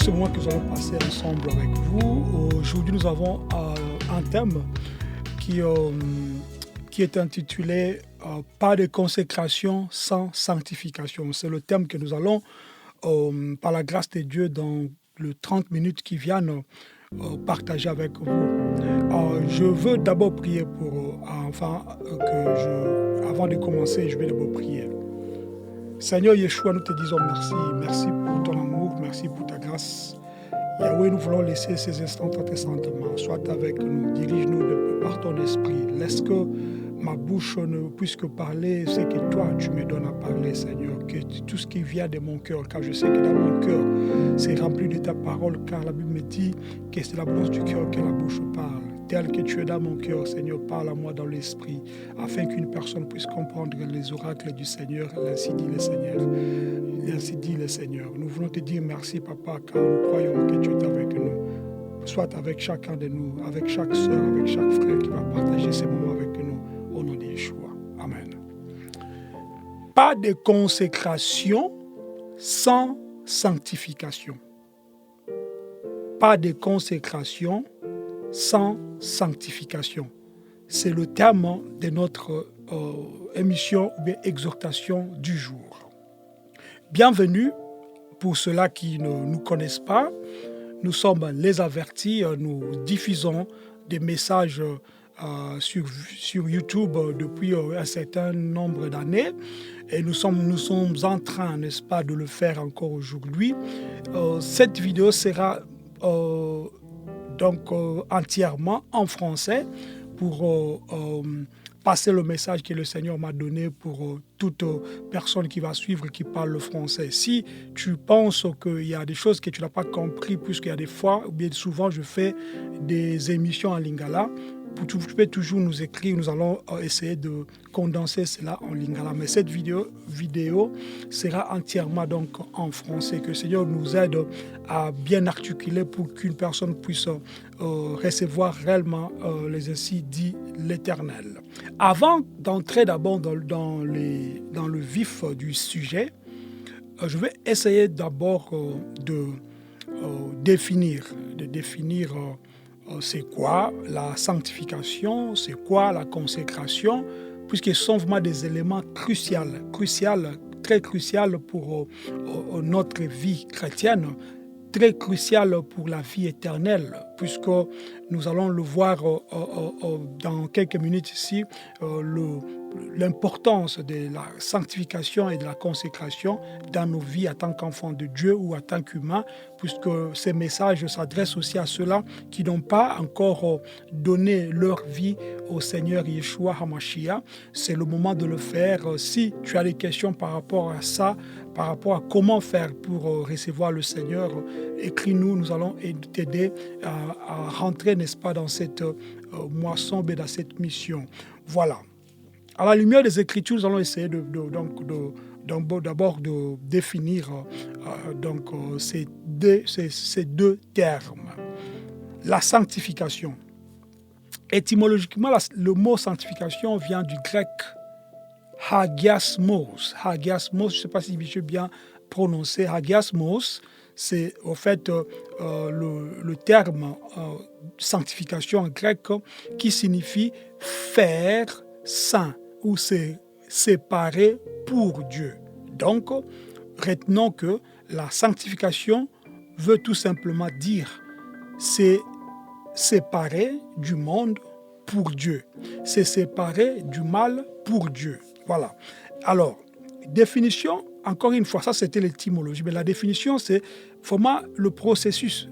ce moment que nous allons passer ensemble avec vous. Aujourd'hui, nous avons un thème qui, est intitulé Pas de consécration sans sanctification. C'est le thème que nous allons, par la grâce de Dieu, dans les 30 minutes qui viennent, partager avec vous. Je veux d'abord prier pour, avant de commencer, je vais d'abord prier. Seigneur Yeshua, nous te disons merci. Merci pour ton amour, merci pour ta grâce. Yahweh, nous voulons laisser ces instants dans tes saintes mains. Sois avec nous, dirige-nous par ton esprit. Laisse que ma bouche ne puisse que parler ce que toi tu me donnes à parler, Seigneur. Que tout ce qui vient de mon cœur, car je sais que dans mon cœur, c'est rempli de ta parole, car la Bible me dit que c'est la bouche du cœur que la bouche parle. Tel que tu es dans mon cœur, Seigneur, parle à moi dans l'esprit, afin qu'une personne puisse comprendre les oracles du Seigneur. Ainsi dit le Seigneur. Ainsi dit le Seigneur. Nous voulons te dire merci, Papa, car nous croyons que tu es avec nous. Soit avec chacun de nous, avec chaque soeur, avec chaque frère qui va partager ces moments avec nous, au nom de Yeshua. Amen. Pas de consécration sans sanctification. Pas de consécration sans sanctification. C'est le terme de notre émission ou bien exhortation du jour. Bienvenue pour ceux-là qui ne nous connaissent pas. Nous sommes les avertis, nous diffusons des messages sur YouTube depuis un certain nombre d'années et nous sommes en train, n'est-ce pas, de le faire encore aujourd'hui. Cette vidéo sera entièrement en français pour passer le message que le Seigneur m'a donné pour toute personne qui va suivre qui parle le français. Si tu penses qu'il y a des choses que tu n'as pas compris, puisqu'il y a des fois, ou bien souvent, je fais des émissions en lingala, tu peux toujours nous écrire, nous allons essayer de condenser cela en lingala. Mais cette vidéo sera entièrement donc en français. Que le Seigneur nous aide à bien articuler pour qu'une personne puisse recevoir réellement les ainsi dit l'Éternel. Avant d'entrer d'abord dans le vif du sujet, je vais essayer d'abord de définir c'est quoi la sanctification, c'est quoi la consécration, puisque ce sont vraiment des éléments très cruciaux pour notre vie chrétienne, très crucial pour la vie éternelle, puisque nous allons le voir dans quelques minutes ici, l'importance de la sanctification et de la consécration dans nos vies en tant qu'enfants de Dieu ou en tant qu'humains, puisque ces messages s'adressent aussi à ceux-là qui n'ont pas encore donné leur vie au Seigneur Yeshua HaMashiach. C'est le moment de le faire. Si tu as des questions par rapport à ça, par rapport à comment faire pour recevoir le Seigneur, écris-nous, nous allons t'aider à rentrer, n'est-ce pas, dans cette moisson et dans cette mission. Voilà. À la lumière des Écritures, nous allons essayer d'abord de définir ces deux termes. La sanctification. Étymologiquement, le mot sanctification vient du grec hagiasmos. Hagiasmos, je ne sais pas si j'ai bien prononcé. Hagiasmos, c'est au fait le terme sanctification en grec qui signifie faire saint ou se séparer pour Dieu. Donc, retenons que la sanctification veut tout simplement dire c'est séparer du monde pour Dieu, c'est séparer du mal pour Dieu. Voilà. Alors, définition, encore une fois, ça c'était l'étymologie, mais la définition c'est vraiment le processus.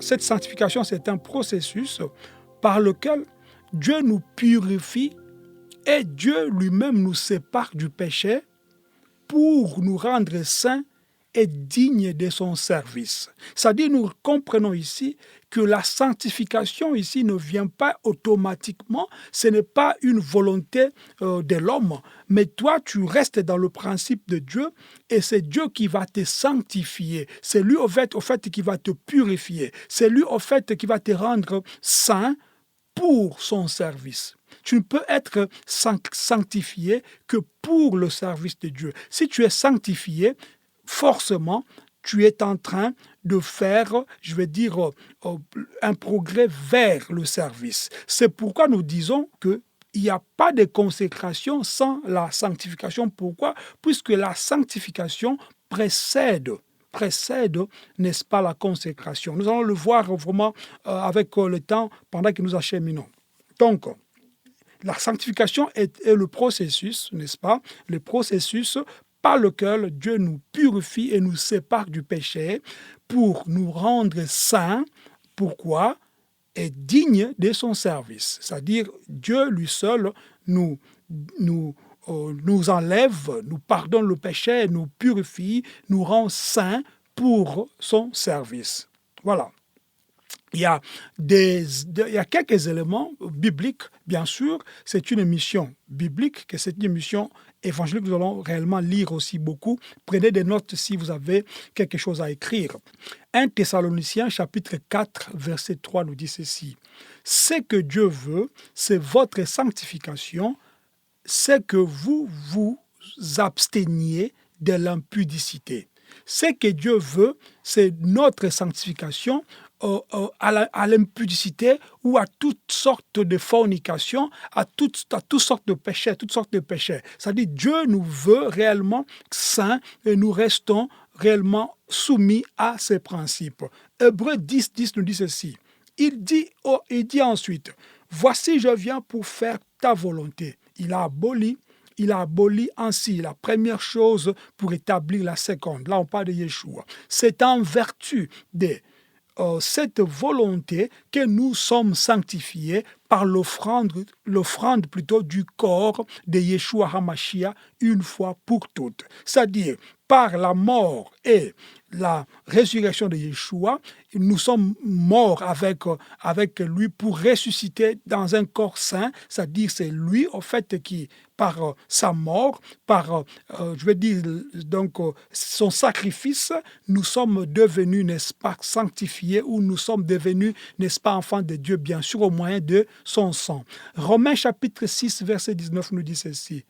Cette sanctification, c'est un processus par lequel Dieu nous purifie et Dieu lui-même nous sépare du péché pour nous rendre saints et dignes de son service. C'est-à-dire, nous comprenons ici que la sanctification ici ne vient pas automatiquement, ce n'est pas une volonté de l'homme, mais toi, tu restes dans le principe de Dieu et c'est Dieu qui va te sanctifier. C'est lui, au fait, qui va te purifier. C'est lui, au fait, qui va te rendre saint pour son service. Tu ne peux être sanctifié que pour le service de Dieu. Si tu es sanctifié, forcément, tu es en train de faire, un progrès vers le service. C'est pourquoi nous disons qu'il n'y a pas de consécration sans la sanctification. Pourquoi? Puisque la sanctification précède, n'est-ce pas, la consécration. Nous allons le voir vraiment avec le temps pendant que nous acheminons. Donc, la sanctification est le processus, n'est-ce pas? Le processus par lequel Dieu nous purifie et nous sépare du péché pour nous rendre saints. Pourquoi? Et dignes de son service. C'est-à-dire, Dieu lui seul nous enlève, nous pardonne le péché, nous purifie, nous rend saints pour son service. Voilà. Il y a quelques éléments bibliques, bien sûr. C'est une mission biblique, que c'est une mission évangélique. Nous allons réellement lire aussi beaucoup. Prenez des notes si vous avez quelque chose à écrire. 1 Thessaloniciens, chapitre 4, verset 3 nous dit ceci. « Ce que Dieu veut, c'est votre sanctification, c'est que vous vous absteniez de l'impudicité. » Ce que Dieu veut, c'est notre sanctification à l'impudicité ou à toutes sortes de fornications, à toutes sortes de péchés, C'est-à-dire Dieu nous veut réellement saints et nous restons réellement soumis à ses principes. Hébreux 10, 10 nous dit ceci. Il dit ensuite, « Voici, je viens pour faire ta volonté. » Il a aboli ainsi la première chose pour établir la seconde. Là, on parle de Yeshua. C'est en vertu de cette volonté que nous sommes sanctifiés par l'offrande plutôt du corps de Yeshua HaMashiach une fois pour toutes. C'est-à-dire, par la mort et la résurrection de Yeshua, nous sommes morts avec lui pour ressusciter dans un corps saint, c'est-à-dire c'est lui au fait qui, par sa mort, par son sacrifice, nous sommes devenus, n'est-ce pas, sanctifiés, ou nous sommes devenus, n'est-ce pas, enfants de Dieu, bien sûr, au moyen de son sang. Romains chapitre 6, verset 19 nous dit ceci.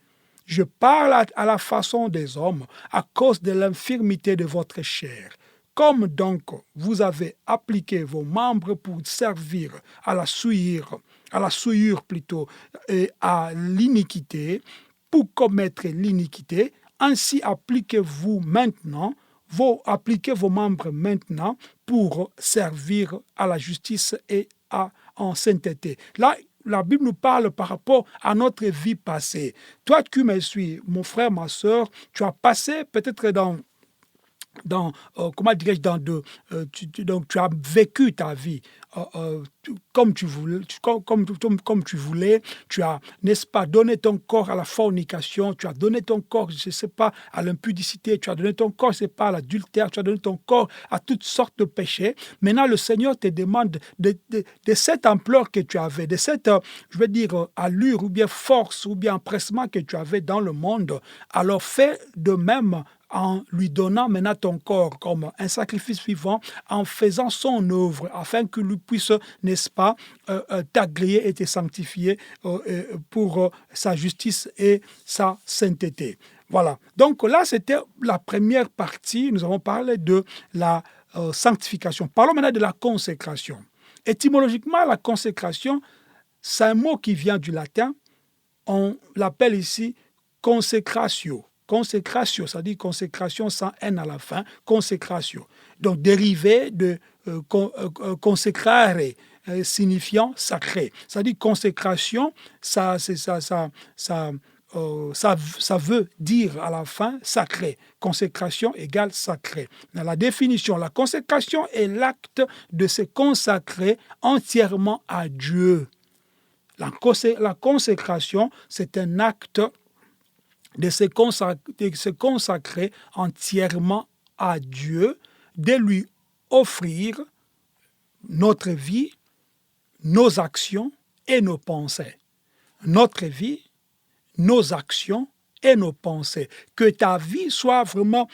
Je parle à la façon des hommes à cause de l'infirmité de votre chair. Comme donc vous avez appliqué vos membres pour servir à la souillure plutôt, et à l'iniquité, pour commettre l'iniquité, ainsi appliquez-vous maintenant, appliquez vos membres maintenant pour servir à la justice et en sainteté. Là, la Bible nous parle par rapport à notre vie passée. Toi qui me suis, mon frère, ma soeur, tu as passé peut-être donc tu as vécu ta vie comme tu voulais, tu as, n'est-ce pas, donné ton corps à la fornication, tu as donné ton corps, je ne sais pas, à l'impudicité, tu as donné ton corps, je ne sais pas, à l'adultère, tu as donné ton corps à toutes sortes de péchés. Maintenant, le Seigneur te demande de cette ampleur que tu avais, de cette, allure ou bien force ou bien empressement que tu avais dans le monde, alors fais de même en lui donnant maintenant ton corps comme un sacrifice vivant, en faisant son œuvre, afin que lui puisse, n'est-ce pas, t'agréer et te sanctifier pour sa justice et sa sainteté. Voilà. Donc là, c'était la première partie. Nous avons parlé de la sanctification. Parlons maintenant de la consécration. Étymologiquement, la consécration, c'est un mot qui vient du latin. On l'appelle ici consécratio. Consécratio, ça dit consécration sans N à la fin, consécratio. Donc dérivé de consecrare, signifiant sacré. Ça dit consécration, ça veut dire à la fin sacré. Consécration égale sacré. Dans la définition, la consécration est l'acte de se consacrer entièrement à Dieu. La consécration, c'est un acte de se consacrer entièrement à Dieu, de lui offrir notre vie, nos actions et nos pensées. Notre vie, nos actions et nos pensées. Que ta vie soit vraiment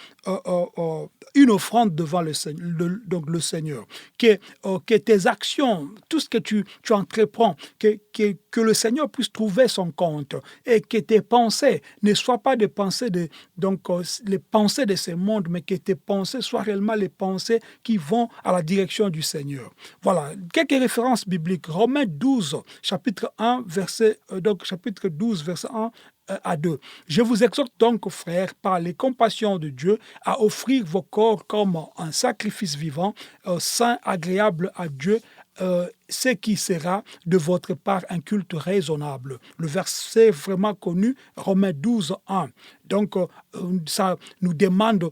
une offrande devant le Seigneur. Que tes actions, tout ce que tu entreprends, que le Seigneur puisse trouver son compte et que tes pensées ne soient pas des pensées les pensées de ce monde, mais que tes pensées soient réellement les pensées qui vont à la direction du Seigneur. Voilà, quelques références bibliques. Romains 12, chapitre 12, verset 1 à 2. Je vous exhorte donc, frères, par les compassions de Dieu, à offrir vos corps comme un sacrifice vivant, saint, agréable à Dieu, ce qui sera de votre part un culte raisonnable. Le verset vraiment connu, Romains 12, 1. Donc, ça nous demande,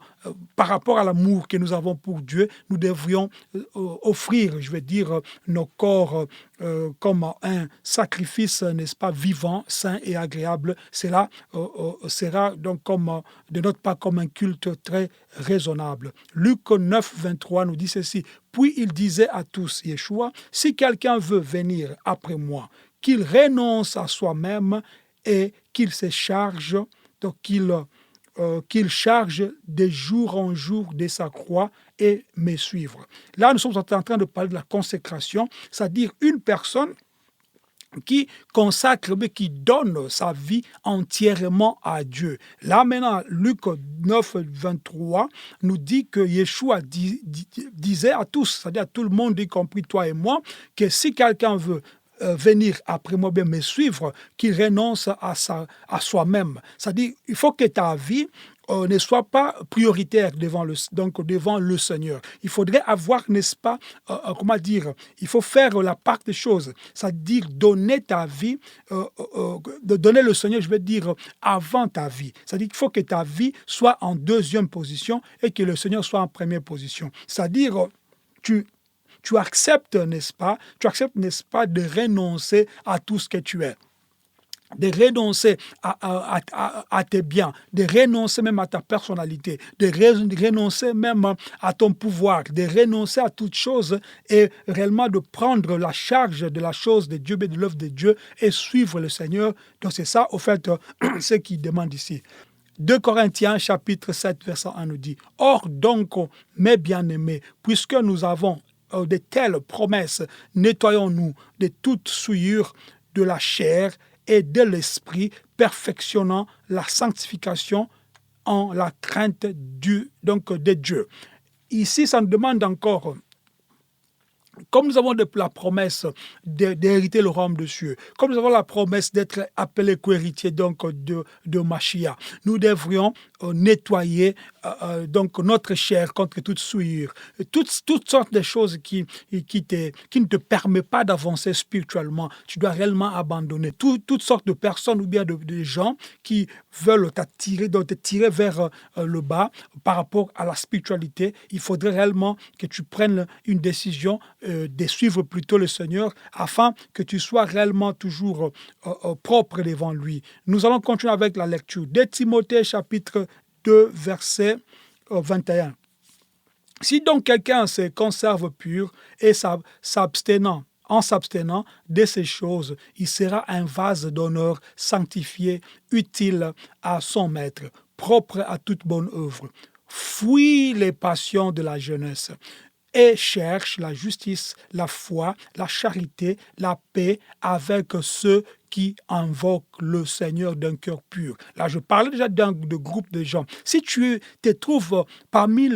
par rapport à l'amour que nous avons pour Dieu, nous devrions offrir, je vais dire, nos corps comme un sacrifice, n'est-ce pas, vivant, saint et agréable. Cela sera donc de notre part comme un culte très raisonnable. Luc 9, 23 nous dit ceci. Puis il disait à tous, Yeshua, si quelqu'un veut venir après moi, qu'il renonce à soi-même et qu'il se charge, donc qu'il charge de jour en jour de sa croix et me suivre. Là, nous sommes en train de parler de la consécration, c'est-à-dire une personne qui consacre, mais qui donne sa vie entièrement à Dieu. Là maintenant, Luc 9, 23 nous dit que Yeshua disait à tous, c'est-à-dire à tout le monde, y compris toi et moi, que si quelqu'un veut venir après moi, bien me suivre, qu'il renonce à soi-même. C'est-à-dire, il faut que ta vie ne soit pas prioritaire devant le Seigneur. Il faudrait avoir, n'est-ce pas, il faut faire la part des choses, c'est-à-dire donner ta vie, de donner le Seigneur, je veux dire, avant ta vie. C'est-à-dire qu'il faut que ta vie soit en deuxième position et que le Seigneur soit en première position. C'est-à-dire, tu acceptes, n'est-ce pas, de renoncer à tout ce que tu es, de renoncer à tes biens, de renoncer même à ta personnalité, de renoncer même à ton pouvoir, de renoncer à toute chose et réellement de prendre la charge de la chose de Dieu, de l'œuvre de Dieu et suivre le Seigneur. Donc c'est ça, au fait, ce qu'il demande ici. 2 Corinthiens chapitre 7, verset 1 nous dit « Or donc, mes bien-aimés, puisque nous avons de telles promesses, nettoyons-nous de toute souillure de la chair et de l'esprit, perfectionnant la sanctification en la crainte de Dieu. » Ici, ça nous demande encore, comme nous avons la promesse d'hériter le royaume de cieux, comme nous avons la promesse d'être appelés co-héritiers de Mashiach, nous devrions nettoyer donc notre chair contre toute souillure, toutes sortes de choses qui ne te permettent pas d'avancer spirituellement. Tu dois réellement abandonner toutes sortes de personnes ou bien de gens qui veulent te tirer vers le bas par rapport à la spiritualité. Il faudrait réellement que tu prennes une décision de suivre plutôt le Seigneur afin que tu sois réellement toujours propre devant lui. Nous allons continuer avec la lecture de Timothée chapitre 2 verset 21. Si donc quelqu'un se conserve pur et en s'abstenant de ces choses, il sera un vase d'honneur sanctifié, utile à son maître, propre à toute bonne œuvre. Fuis les passions de la jeunesse et cherche la justice, la foi, la charité, la paix avec ceux qui invoquent le Seigneur d'un cœur pur. Là, je parlais déjà de groupe de gens. Si tu te trouves parmi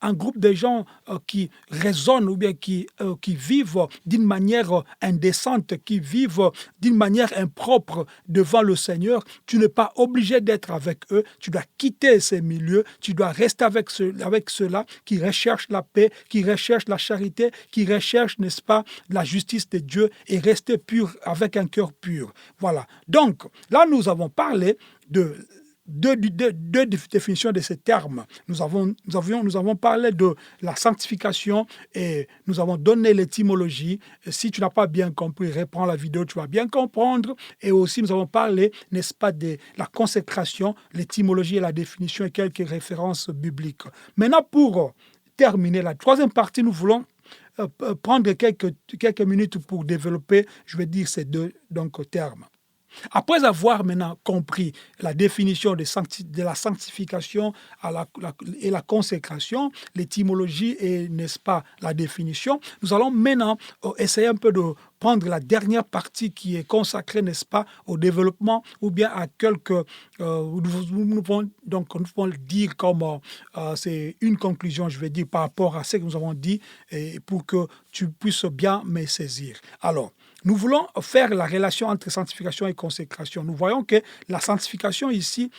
un groupe de gens qui raisonnent ou bien qui vivent d'une manière indécente, qui vivent d'une manière impropre devant le Seigneur, tu n'es pas obligé d'être avec eux. Tu dois quitter ces milieux. Tu dois rester avec ceux-là qui recherchent la paix, qui recherchent la charité, qui recherchent, n'est-ce pas, la justice de Dieu et rester pur avec un cœur pur. Voilà. Donc, là, nous avons parlé de deux définitions de ces termes. Nous avons parlé de la sanctification et nous avons donné l'étymologie. Si tu n'as pas bien compris, reprends la vidéo, tu vas bien comprendre. Et aussi, nous avons parlé, n'est-ce pas, de la consécration, l'étymologie et la définition et quelques références bibliques. Maintenant, pour terminer la troisième partie, nous voulons prendre quelques minutes pour développer, je vais dire, ces deux termes. Après avoir maintenant compris la définition de la sanctification et la consécration, l'étymologie et, n'est-ce pas, la définition, nous allons maintenant essayer un peu de prendre la dernière partie qui est consacrée, n'est-ce pas, au développement ou bien à quelques... nous pouvons le dire comme c'est une conclusion, je vais dire, par rapport à ce que nous avons dit et pour que tu puisses bien me saisir. Alors, nous voulons faire la relation entre sanctification et consécration. Nous voyons que la sanctification ici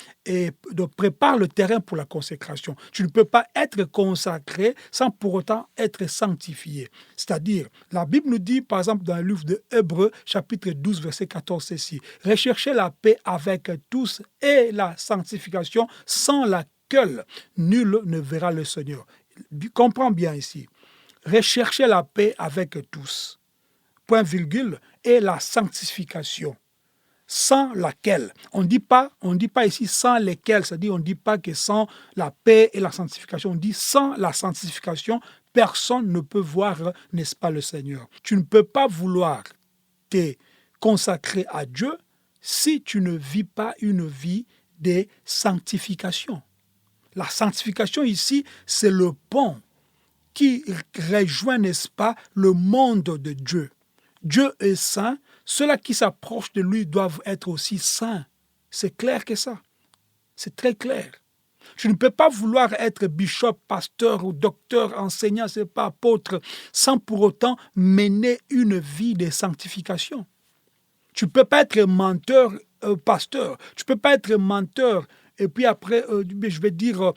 prépare le terrain pour la consécration. Tu ne peux pas être consacré sans pour autant être sanctifié. C'est-à-dire, la Bible nous dit, par exemple, dans le livre de Hébreux, chapitre 12, verset 14, ceci: « Recherchez la paix avec tous et la sanctification sans laquelle nul ne verra le Seigneur. » Comprends bien ici. Recherchez la paix avec tous. Point virgule, et la sanctification, sans laquelle, on ne dit pas ici sans lesquelles, c'est-à-dire on ne dit pas que sans la paix et la sanctification, on dit sans la sanctification, personne ne peut voir, n'est-ce pas, le Seigneur. Tu ne peux pas vouloir te consacrer à Dieu si tu ne vis pas une vie de sanctification. La sanctification ici, c'est le pont qui rejoint, n'est-ce pas, le monde de Dieu. Dieu est saint, ceux-là qui s'approchent de lui doivent être aussi saints. C'est clair que ça. C'est très clair. Tu ne peux pas vouloir être bishop, pasteur ou docteur, enseignant, c'est pas apôtre, sans pour autant mener une vie de sanctification. Tu ne peux pas être menteur, pasteur. Tu ne peux pas être menteur et puis après, je vais dire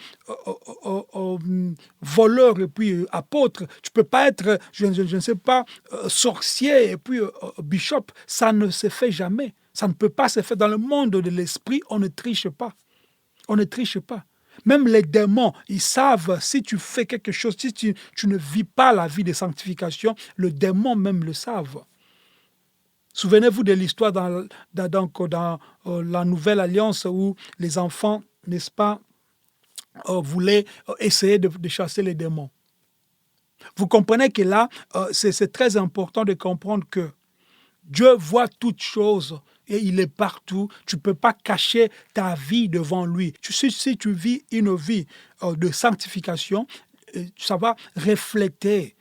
voleur et puis apôtre. Tu ne peux pas être, je ne sais pas, sorcier et puis bishop. Ça ne se fait jamais. Ça ne peut pas se faire. Dans le monde de l'esprit, on ne triche pas. On ne triche pas. Même les démons, ils savent si tu fais quelque chose, si tu ne vis pas la vie de sanctification, le démon même le savent. Souvenez-vous de l'histoire dans la Nouvelle Alliance où les enfants, n'est-ce pas, voulaient essayer de chasser les démons. Vous comprenez que là, c'est très important de comprendre que Dieu voit toutes choses et il est partout. Tu ne peux pas cacher ta vie devant lui. Si tu vis une vie de sanctification, ça va refléter.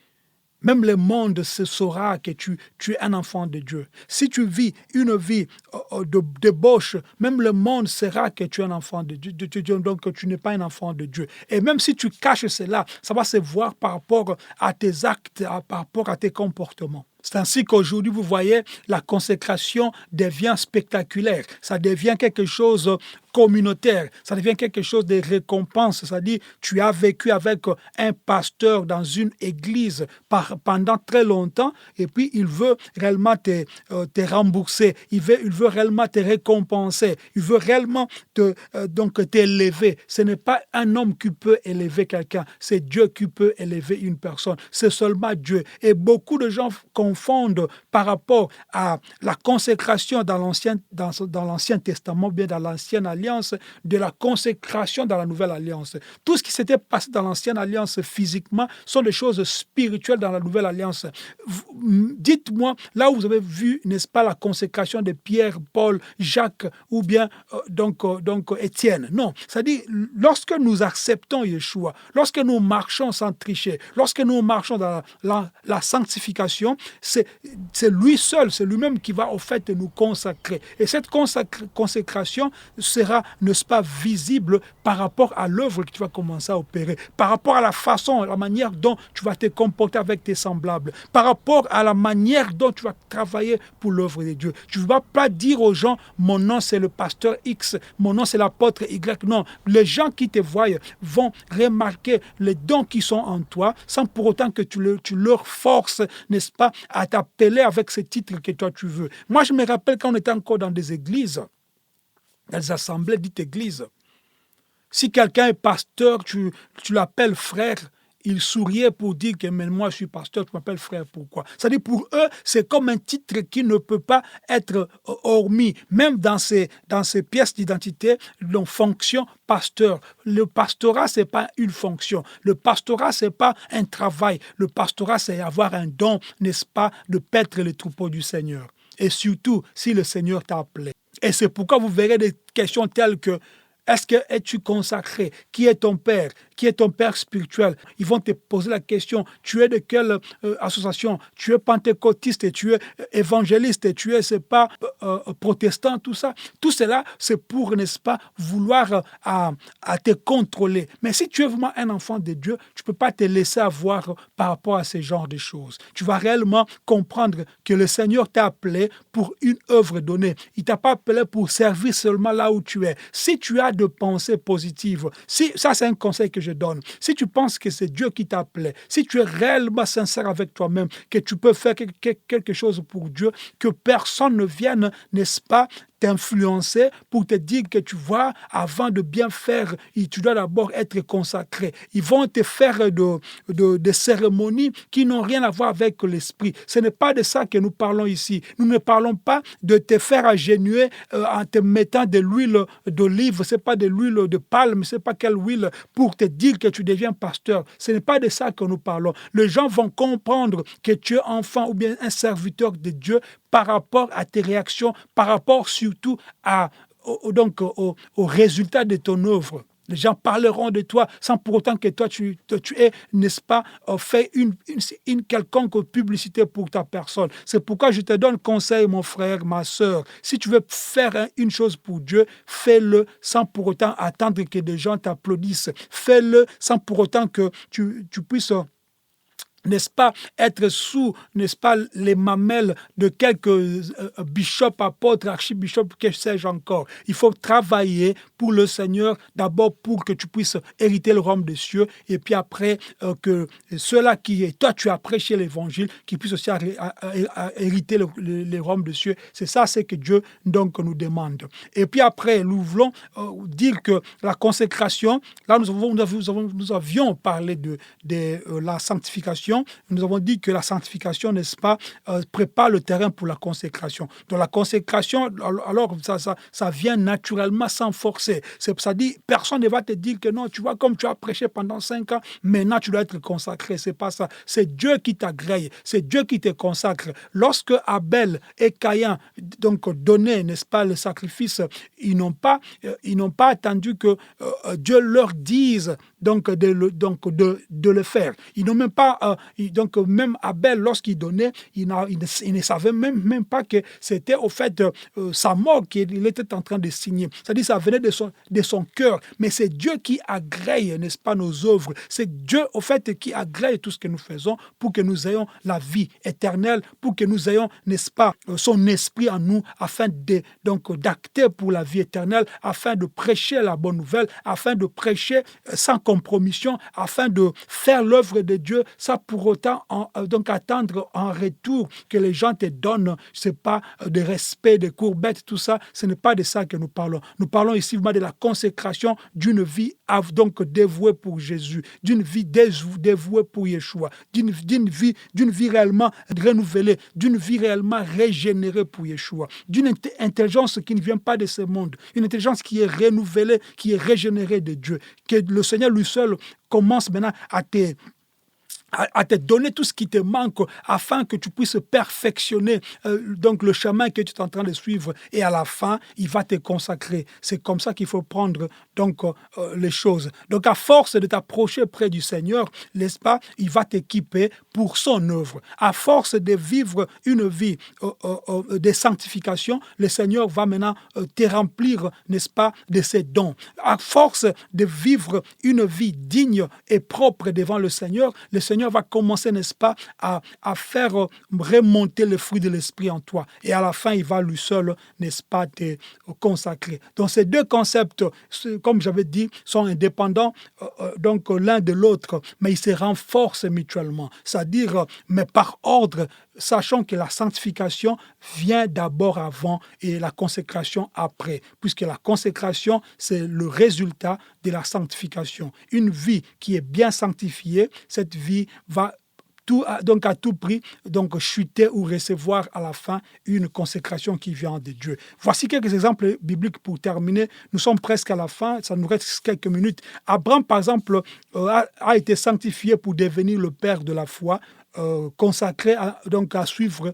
Même le monde se saura que tu es un enfant de Dieu. Si tu vis une vie de débauche, même le monde saura que tu es un enfant de Dieu, donc que tu n'es pas un enfant de Dieu. Et même si tu caches cela, ça va se voir par rapport à tes actes, par rapport à tes comportements. C'est ainsi qu'aujourd'hui, vous voyez, la consécration devient spectaculaire. Ça devient quelque chose communautaire. Ça devient quelque chose de récompense. C'est-à-dire, tu as vécu avec un pasteur dans une église pendant très longtemps et puis il veut réellement te rembourser. Il veut réellement te récompenser. Il veut réellement t'élever. Ce n'est pas un homme qui peut élever quelqu'un. C'est Dieu qui peut élever une personne. C'est seulement Dieu. Et beaucoup de gens confondent par rapport à la consécration dans l'Ancien Testament, bien dans l'Ancienne Alliance, de la consécration dans la Nouvelle Alliance. Tout ce qui s'était passé dans l'Ancienne Alliance physiquement sont des choses spirituelles dans la Nouvelle Alliance. Dites-moi, là où vous avez vu, n'est-ce pas, la consécration de Pierre, Paul, Jacques ou bien Étienne. Non, c'est-à-dire, lorsque nous acceptons Yeshua, lorsque nous marchons sans tricher, lorsque nous marchons dans la sanctification, c'est lui seul, c'est lui-même qui va au fait nous consacrer. Et cette consécration sera, n'est-ce pas, visible par rapport à l'œuvre que tu vas commencer à opérer, par rapport à la façon, la manière dont tu vas te comporter avec tes semblables, par rapport à la manière dont tu vas travailler pour l'œuvre de Dieu. Tu ne vas pas dire aux gens, mon nom c'est le pasteur X, mon nom c'est l'apôtre Y. Non, les gens qui te voient vont remarquer les dons qui sont en toi sans pour autant que tu leur forces, n'est-ce pas, à t'appeler avec ce titre que toi tu veux. Moi, je me rappelle quand on était encore dans des églises, dans des assemblées dites églises. Si quelqu'un est pasteur, tu l'appelles frère, il souriait pour dire que mais moi je suis pasteur, tu m'appelles frère, pourquoi? C'est-à-dire pour eux, c'est comme un titre qui ne peut pas être hormis. Même dans ces pièces d'identité, donc fonction pasteur. Le pastorat, c'est pas une fonction. Le pastorat, c'est pas un travail. Le pastorat, c'est avoir un don, n'est-ce pas, de paître les troupeaux du Seigneur. Et surtout, si le Seigneur t'a appelé. Et c'est pourquoi vous verrez des questions telles que est-ce que es-tu consacré? Qui est ton père? Qui est ton père spirituel? Ils vont te poser la question, tu es de quelle association? Tu es pentecôtiste et tu es évangéliste et tu es, c'est pas, protestant, tout ça. Tout cela, c'est pour, n'est-ce pas, vouloir à te contrôler. Mais si tu es vraiment un enfant de Dieu, tu ne peux pas te laisser avoir par rapport à ce genre de choses. Tu vas réellement comprendre que le Seigneur t'a appelé pour une œuvre donnée. Il ne t'a pas appelé pour servir seulement là où tu es. Si tu as de pensées positives, ça c'est un conseil que je donne. Si tu penses que c'est Dieu qui t'a appelé, si tu es réellement sincère avec toi-même, que tu peux faire quelque chose pour Dieu, que personne ne vienne, n'est-ce pas, t'influencer pour te dire que tu vois, avant de bien faire, tu dois d'abord être consacré. Ils vont te faire des cérémonies qui n'ont rien à voir avec l'esprit. Ce n'est pas de ça que nous parlons ici. Nous ne parlons pas de te faire agenouiller en te mettant de l'huile d'olive, ce n'est pas de l'huile de palme, ce n'est pas quelle huile pour te dire que tu deviens pasteur. Ce n'est pas de ça que nous parlons. Les gens vont comprendre que tu es enfant ou bien un serviteur de Dieu par rapport à tes réactions, par rapport surtout au résultat de ton œuvre. Les gens parleront de toi sans pour autant que toi, tu aies, n'est-ce pas, fait une quelconque publicité pour ta personne. C'est pourquoi je te donne conseil, mon frère, ma sœur. Si tu veux faire une chose pour Dieu, fais-le sans pour autant attendre que des gens t'applaudissent. Fais-le sans pour autant que tu puisses, n'est-ce pas, être sous, n'est-ce pas, les mamelles de quelques bishops, apôtres, archibishops, que sais-je encore. Il faut travailler pour le Seigneur, d'abord pour que tu puisses hériter le royaume des cieux, et puis après que ceux-là toi tu as prêché l'évangile, qui puissent aussi hériter le royaume des cieux. C'est ça, c'est que Dieu donc nous demande. Et puis après, nous voulons dire que la consécration, là nous avions parlé de la sanctification. Nous avons dit que la sanctification, n'est-ce pas, prépare le terrain pour la consécration. Donc la consécration, alors ça vient naturellement sans forcer. Ça dit, personne ne va te dire que non, tu vois, comme tu as prêché pendant 5 ans, maintenant tu dois être consacré. C'est pas ça. C'est Dieu qui t'agrée, c'est Dieu qui te consacre. Lorsque Abel et Caïn donc donnaient, n'est-ce pas, le sacrifice, ils n'ont pas attendu que Dieu leur dise donc de le faire. Ils n'ont même pas donc même Abel, lorsqu'il donnait, il ne savait même pas que c'était au fait sa mort qu'il était en train de signer. C'est-à-dire ça venait de son cœur. Mais c'est Dieu qui agrée, n'est-ce pas, nos œuvres. C'est Dieu au fait qui agrée tout ce que nous faisons pour que nous ayons la vie éternelle, pour que nous ayons, n'est-ce pas, son esprit en nous, afin d'acter pour la vie éternelle, afin de prêcher la bonne nouvelle, afin de prêcher sans compromission, afin de faire l'œuvre de Dieu, ça pour autant donc attendre en retour que les gens te donnent, c'est pas de respect, de courbettes, tout ça, ce n'est pas de ça que nous parlons. Nous parlons ici de la consécration d'une vie donc dévouée pour Jésus, d'une vie dévouée pour Yeshua, d'une vie réellement renouvelée, d'une vie réellement régénérée pour Yeshua, d'une intelligence qui ne vient pas de ce monde, une intelligence qui est renouvelée, qui est régénérée de Dieu, que le Seigneur lui seul commence maintenant à te donner tout ce qui te manque afin que tu puisses perfectionner donc le chemin que tu es en train de suivre, et à la fin, il va te consacrer. C'est comme ça qu'il faut prendre donc les choses. Donc à force de t'approcher près du Seigneur, n'est-ce pas, il va t'équiper pour son œuvre. À force de vivre une vie de sanctification, le Seigneur va maintenant te remplir, n'est-ce pas, de ses dons. À force de vivre une vie digne et propre devant le Seigneur va commencer, n'est-ce pas, à faire remonter le fruit de l'esprit en toi. Et à la fin, il va lui seul, n'est-ce pas, te consacrer. Donc ces deux concepts, comme j'avais dit, sont indépendants donc l'un de l'autre, mais ils se renforcent mutuellement. C'est-à-dire, mais par ordre, sachant que la sanctification vient d'abord avant et la consécration après, puisque la consécration, c'est le résultat de la sanctification. Une vie qui est bien sanctifiée, cette vie va donc à tout prix donc chuter ou recevoir à la fin une consécration qui vient de Dieu. Voici quelques exemples bibliques pour terminer. Nous sommes presque à la fin, ça nous reste quelques minutes. Abraham, par exemple, a été sanctifié pour devenir le père de la foi. consacré à suivre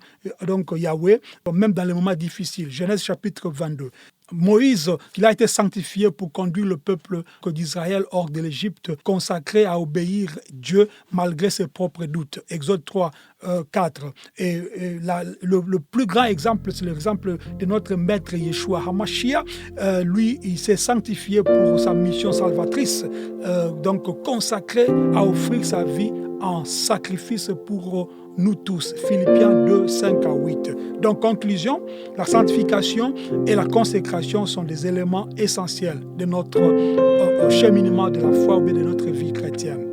Yahweh, même dans les moments difficiles. Genèse chapitre 22. Moïse, il a été sanctifié pour conduire le peuple d'Israël hors de l'Égypte, consacré à obéir Dieu malgré ses propres doutes. Exode 3, 4. Le plus grand exemple, c'est l'exemple de notre maître Yeshua HaMashiach. Lui, il s'est sanctifié pour sa mission salvatrice, consacré à offrir sa vie en sacrifice pour nous tous. Philippiens 2, 5 à 8. Donc, conclusion, la sanctification et la consécration sont des éléments essentiels de notre cheminement de la foi ou de notre vie chrétienne.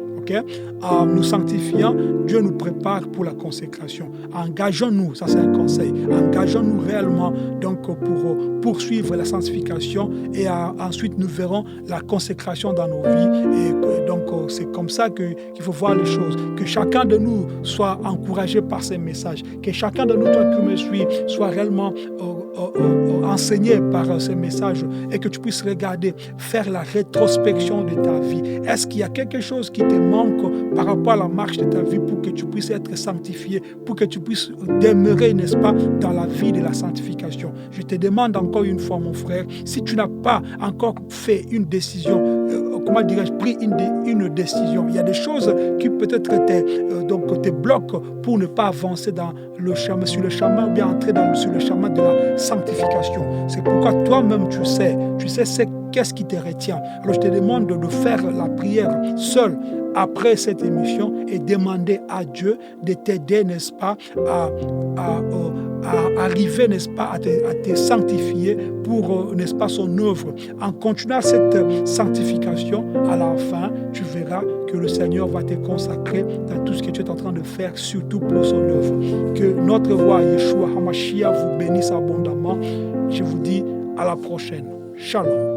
En nous sanctifiant, Dieu nous prépare pour la consécration. Engageons-nous, ça c'est un conseil, engageons-nous réellement pour poursuivre la sanctification et ensuite nous verrons la consécration dans nos vies. Et c'est comme ça qu'il faut voir les choses. Que chacun de nous soit encouragé par ces messages. Que chacun de nous, toi qui me suis, soit réellement enseigné par ces messages et que tu puisses regarder, faire la rétrospection de ta vie. Est-ce qu'il y a quelque chose qui te manque par rapport à la marche de ta vie pour que tu puisses être sanctifié, pour que tu puisses demeurer, n'est-ce pas, dans la vie de la sanctification? Je te demande encore une fois, mon frère, si tu n'as pas encore fait une décision, pris une décision. Il y a des choses qui peut-être te bloquent pour ne pas avancer sur le chemin ou bien entrer sur le chemin de la sanctification. C'est pourquoi toi-même tu sais qu'est-ce qui te retient. Alors je te demande de faire la prière seule après cette émission et demander à Dieu de t'aider, n'est-ce pas, à arriver, n'est-ce pas, à te sanctifier pour, n'est-ce pas, son œuvre. En continuant cette sanctification, à la fin, tu verras que le Seigneur va te consacrer dans tout ce que tu es en train de faire, surtout pour son œuvre. Que notre roi Yeshua HaMashiach vous bénisse abondamment. Je vous dis à la prochaine. Shalom.